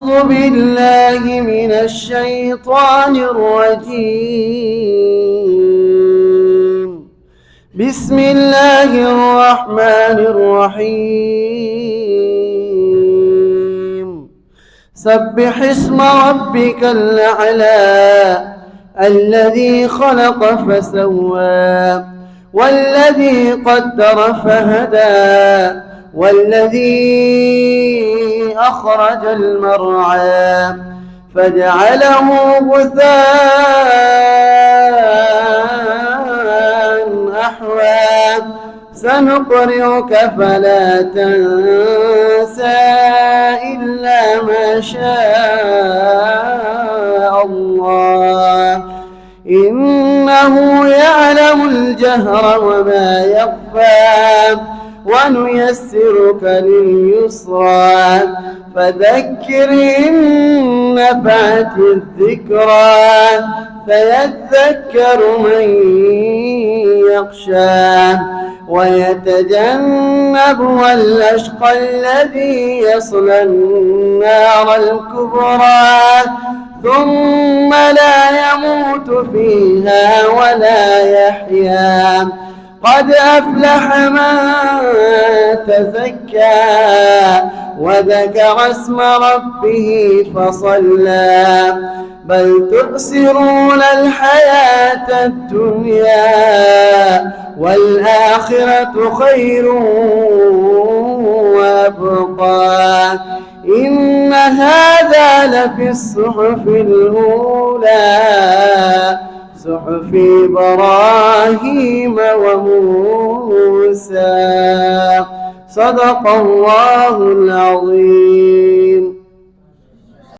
أعوذ بالله من الشيطان الرجيم. بسم الله الرحمن الرحيم. سبح اسم ربك الأعلى الذي خلق فسوى والذي قدر فهدى والذي أخرج المرعى فجعله غثاء أحوى سنقرئك فلا تنسى إلا ما شاء الله إنه يعلم الجهر وما يخفى ونيسرك لليسرى فذكر إن نفعت الذكرى فيذكر من يخشى ويتجنبها الأشقى الذي يصلى النار الكبرى ثم لا يموت فيها ولا يحيا قد أفلح من تزكى وذكر اسم ربه فصلى بل تؤثرون الحياة الدنيا والآخرة خير وأبقى إن هذا لفي الصحف الأولى صحف إبراهيم وموسى. صدق الله العظيم.